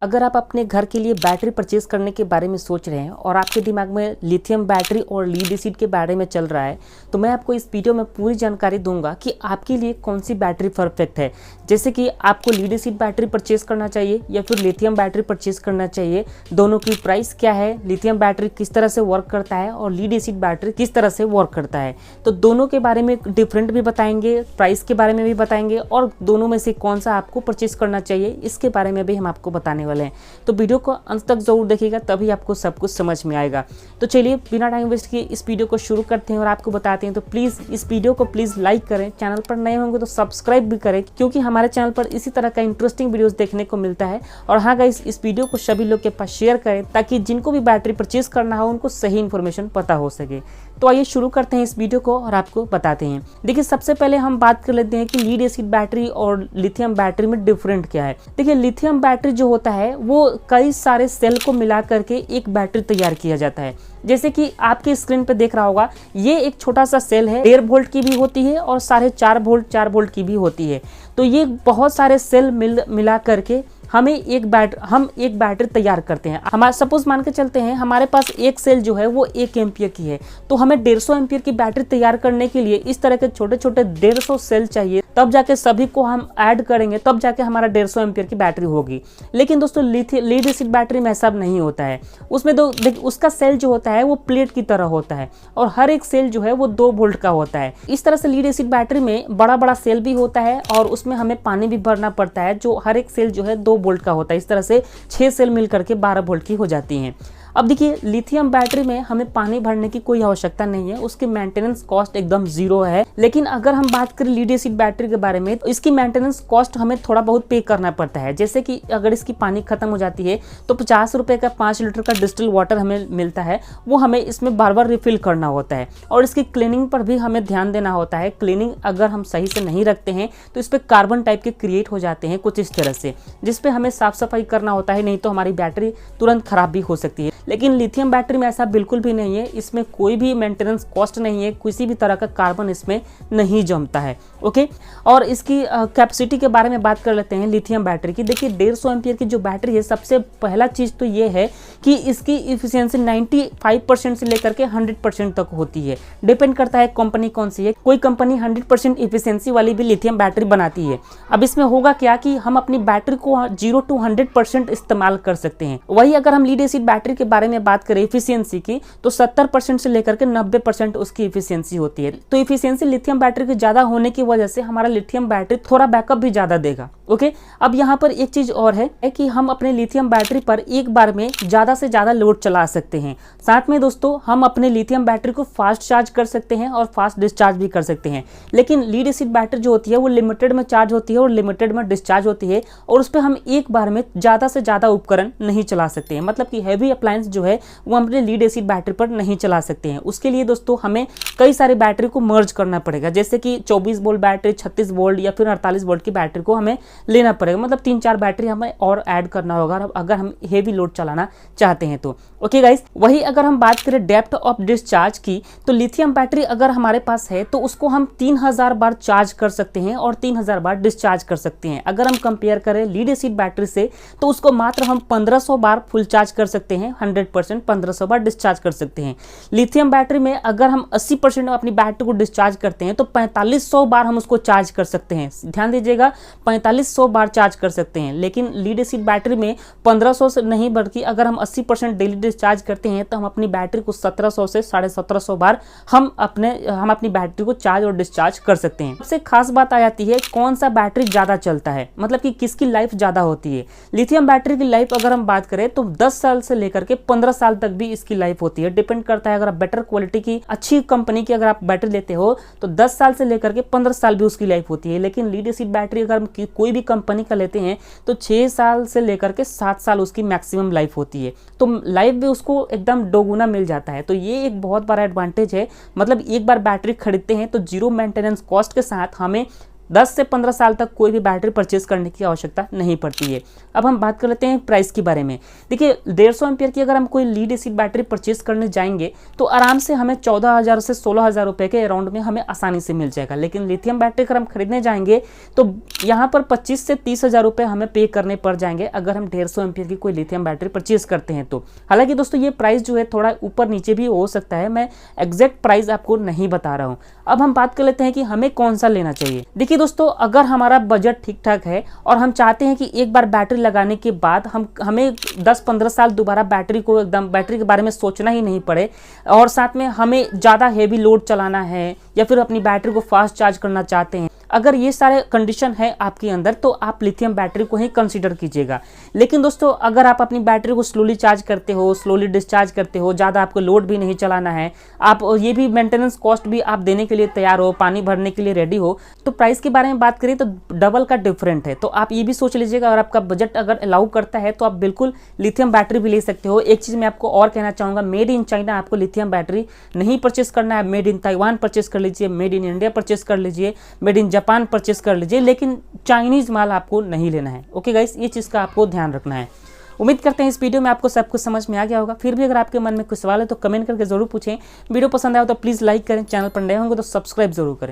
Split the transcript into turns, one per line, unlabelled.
अगर आप अपने घर के लिए बैटरी परचेज करने के बारे में सोच रहे हैं और आपके दिमाग में लिथियम बैटरी और लीड एसिड के बारे में चल रहा है, तो मैं आपको इस वीडियो में पूरी जानकारी दूंगा कि आपके लिए कौन सी बैटरी परफेक्ट है। जैसे कि आपको लीड एसिड बैटरी परचेज करना चाहिए या फिर लिथियम बैटरी परचेज करना चाहिए, दोनों की प्राइस क्या है, लिथियम बैटरी किस तरह से वर्क करता है और लीड एसिड बैटरी किस तरह से वर्क करता है। तो दोनों के बारे में डिफरेंट भी बताएंगे, प्राइस के बारे में भी बताएंगे और दोनों में से कौन सा आपको परचेज करना चाहिए इसके बारे में भी हम आपको बताने वाले हैं। तो वीडियो को अंत तक जरूर देखिएगा, तभी आपको सब कुछ समझ में आएगा। तो चलिए बिना टाइम वेस्ट किए इस वीडियो को शुरू करते हैं और आपको बताते हैं। तो प्लीज़ इस वीडियो को लाइक करें, चैनल पर नए होंगे तो सब्सक्राइब भी करें, क्योंकि हमारे चैनल पर इसी तरह का इंटरेस्टिंग वीडियोस देखने को मिलता है। और हाँ गाइस, इस वीडियो को सभी लोग के पास शेयर करें ताकि जिनको भी बैटरी परचेज करना हो उनको सही इन्फॉर्मेशन पता हो सके। तो आइए शुरू करते हैं इस वीडियो को और आपको बताते हैं। देखिए, सबसे पहले हम बात कर लेते हैं कि लीड एसिड बैटरी और लिथियम बैटरी में डिफरेंट क्या है। देखिए, लिथियम बैटरी जो होता है वो कई सारे सेल को मिला करके एक बैटरी तैयार किया जाता है। जैसे कि आपके स्क्रीन पे देख रहा होगा, ये एक छोटा सा सेल है, 1.5 वोल्ट की भी होती है और 4.5 वोल्ट 4 वोल्ट की भी होती है। तो ये बहुत सारे सेल मिला करके हम एक बैटरी तैयार करते हैं। हमारा सपोज मान के चलते हैं हमारे पास एक सेल जो है वो 1 एम्पियर की है, तो हमें 150 एम्पियर की बैटरी तैयार करने के लिए इस तरह के छोटे छोटे 150 सेल चाहिए, तब जाके सभी को हम ऐड करेंगे, तब जाके हमारा 150 एम्पियर की बैटरी होगी। लेकिन दोस्तों लीड एसिड बैटरी में ऐसा नहीं होता है। उसमें उसका सेल जो होता है वो प्लेट की तरह होता है और हर एक सेल जो है वो 2 वोल्ट का होता है। इस तरह से लीड एसिड बैटरी में बड़ा बड़ा सेल भी होता है और उसमें हमें पानी भी भरना पड़ता है, जो हर एक सेल जो है 2 वोल्ट का होता है। इस तरह से 6 सेल मिलकर के 12 वोल्ट की हो जाती हैं। अब देखिए, लिथियम बैटरी में हमें पानी भरने की कोई आवश्यकता नहीं है, उसकी मेंटेनेंस कॉस्ट एकदम 0 है। लेकिन अगर हम बात करें लीड एसिड बैटरी के बारे में, तो इसकी मेंटेनेंस कॉस्ट हमें थोड़ा बहुत पे करना पड़ता है। जैसे कि अगर इसकी पानी खत्म हो जाती है तो 50 रुपए का 5 लीटर का डिस्टिल वाटर हमें मिलता है, वो हमें इसमें बार बार रिफिल करना होता है। और इसकी क्लीनिंग पर भी हमें ध्यान देना होता है। क्लीनिंग अगर हम सही से नहीं रखते हैं तो इस पर कार्बन टाइप के क्रिएट हो जाते हैं कुछ इस तरह से, जिसपे हमें साफ सफाई करना होता है, नहीं तो हमारी बैटरी तुरंत खराब भी हो सकती है। लेकिन लिथियम बैटरी में ऐसा बिल्कुल भी नहीं है, इसमें कोई भी मेंटेनेंस कॉस्ट नहीं है, किसी भी तरह का कार्बन इसमें नहीं जमता है। ओके, और इसकी कैपेसिटी के बारे में बात कर लेते हैं लिथियम बैटरी की। देखिए, 150 एम्पियर की जो बैटरी है, सबसे पहला चीज तो ये है कि इसकी इफिशियंसी 95% से लेकर के 100% तक होती है। डिपेंड करता है कंपनी कौन सी है। कोई कंपनी 100% इफिशियंसी वाली भी लिथियम बैटरी बनाती है। अब इसमें होगा क्या कि हम अपनी बैटरी को 0 to 100% इस्तेमाल कर सकते हैं। वही अगर हम लीड एसिड बैटरी के बारे में बात करें इफिशियंसी की, तो 70% से लेकर के 90% उसकी इफिशियंसी होती है। तो इफिशियंसी लिथियम बैटरी की ज्यादा होने की वजह से हमारा लिथियम बैटरी थोड़ा बैकअप भी ज्यादा देगा। ओके, अब यहाँ पर एक चीज और है कि हम अपने लिथियम बैटरी पर एक बार में ज्यादा से ज्यादा लोड चला सकते हैं। साथ में दोस्तों, हम अपने लिथियम बैटरी को फास्ट चार्ज कर सकते हैं और फास्ट डिस्चार्ज भी कर सकते हैं। लेकिन लीड एसिड बैटरी जो होती है वो लिमिटेड में चार्ज होती है और लिमिटेड में डिस्चार्ज होती है, और उस पर हम एक बार में ज्यादा से ज्यादा उपकरण नहीं चला सकते हैं। मतलब कि हैवी अप्लायंस जो है वो अपने लीड एसिड बैटरी पर नहीं चला सकते हैं। उसके लिए दोस्तों हमें कई सारे बैटरी को मर्ज करना पड़ेगा, जैसे कि 24 वोल्ट बैटरी, 36 वोल्ट या फिर 48 वोल्ट की बैटरी को हमें लेना पड़ेगा। मतलब 3-4 बैटरी हमें और ऐड करना होगा अगर हम हेवी लोड चलाना चाहते हैं तो। ओके गाइस, वही अगर हम बात करें डेप्थ ऑफ डिस्चार्ज की, तो लिथियम बैटरी अगर हमारे पास है तो उसको हम 3000 बार चार्ज कर सकते हैं और 3000 बार डिस्चार्ज कर सकते हैं। अगर हम कंपेयर करें लीड एसिड बैटरी से, तो उसको मात्र हम 1500 बार फुल चार्ज कर सकते हैं, 100% 1500 बार डिस्चार्ज कर सकते हैं। लिथियम बैटरी में अगर हम 80% अपनी बैटरी को डिस्चार्ज करते हैं तो 4500 बार हम उसको चार्ज कर सकते हैं। ध्यान दीजिएगा, 4500 बार चार्ज कर सकते हैं। लेकिन लीड एसिड बैटरी में 1500 से नहीं, बल्कि अगर हम 80% डेली डिस्चार्ज करते हैं तो हम अपनी बैटरी को 1700 से 1750 बार हम अपनी बैटरी को चार्ज और डिस्चार्ज कर सकते हैं। सबसे खास बात आ जाती है कौन सा बैटरी ज्यादा चलता है, मतलब कि किसकी लाइफ ज्यादा होती है। लिथियम बैटरी की लाइफ अगर हम बात करें तो 10 साल से लेकर के 15 साल तक भी इसकी लाइफ होती है। डिपेंड करता है, अगर आप बेटर क्वालिटी की अच्छी कंपनी की अगर आप बैटरी लेते हो तो 10 साल से लेकर के 15 साल भी उसकी लाइफ होती है। लेकिन लीड एसिड बैटरी अगर हम कोई भी कंपनी का लेते हैं तो 6 साल से लेकर के 7 साल उसकी मैक्सिमम लाइफ होती है। तो लाइफ भी उसको एकदम दोगुना मिल जाता है। तो ये एक बहुत बड़ा एडवांटेज है। मतलब एक बार बैटरी खरीदते हैं तो 0 मेंटेनेंस कॉस्ट के साथ हमें 10 से 15 साल तक कोई भी बैटरी परचेज करने की आवश्यकता नहीं पड़ती है। अब हम बात कर लेते हैं प्राइस के बारे में। देखिए 150 एम्पियर की अगर हम कोई लीड एसिड बैटरी परचेज करने जाएंगे तो आराम से हमें 14,000 से 16,000 रुपये के अराउंड में हमें आसानी से मिल जाएगा। लेकिन लिथियम बैटरी अगर हम खरीदने जाएंगे तो यहाँ पर 25 से 30,000 रुपये हमें पे करने पड़ जाएंगे अगर हम 150 एम्पियर की कोई लिथियम बैटरी परचेज करते हैं तो। हालांकि दोस्तों ये प्राइस जो है थोड़ा ऊपर नीचे भी हो सकता है, मैं एग्जैक्ट प्राइस आपको नहीं बता रहा हूँ। अब हम बात कर लेते हैं कि हमें कौन सा लेना चाहिए। देखिए दोस्तों, अगर हमारा बजट ठीक ठाक है और हम चाहते हैं कि एक बार बैटरी लगाने के बाद हमें 10-15 साल दोबारा बैटरी के बारे में सोचना ही नहीं पड़े, और साथ में हमें ज़्यादा हेवी लोड चलाना है या फिर अपनी बैटरी को फास्ट चार्ज करना चाहते हैं, अगर ये सारे कंडीशन है आपके अंदर तो आप लिथियम बैटरी को ही कंसीडर कीजिएगा। लेकिन दोस्तों अगर आप अपनी बैटरी को स्लोली चार्ज करते हो, स्लोली डिस्चार्ज करते हो, ज़्यादा आपको लोड भी नहीं चलाना है, आप ये भी मेंटेनेंस कॉस्ट भी आप देने के लिए तैयार हो, पानी भरने के लिए रेडी हो, तो प्राइस के बारे में बात करें तो डबल का डिफरेंट है। तो आप ये भी सोच लीजिएगा, अगर आपका बजट अगर अलाउ करता है तो आप बिल्कुल लिथियम बैटरी भी ले सकते हो। एक चीज़ मैं आपको और कहना चाहूँगा, मेड इन चाइना आपको लिथियम बैटरी नहीं परचेस करना है, मेड इन ताइवान परचेस कर लीजिए, मेड इन इंडिया परचेस कर लीजिए, मेड इन जापान परचेस कर लीजिए, लेकिन चाइनीज माल आपको नहीं लेना है। ओके गाइस, ये चीज़ का आपको ध्यान रखना है। उम्मीद करते हैं इस वीडियो में आपको सब कुछ समझ में आ गया होगा। फिर भी अगर आपके मन में कुछ सवाल है तो कमेंट करके जरूर पूछें। वीडियो पसंद आया तो प्लीज़ लाइक करें, चैनल पर नए होंगे तो सब्सक्राइब जरूर करें।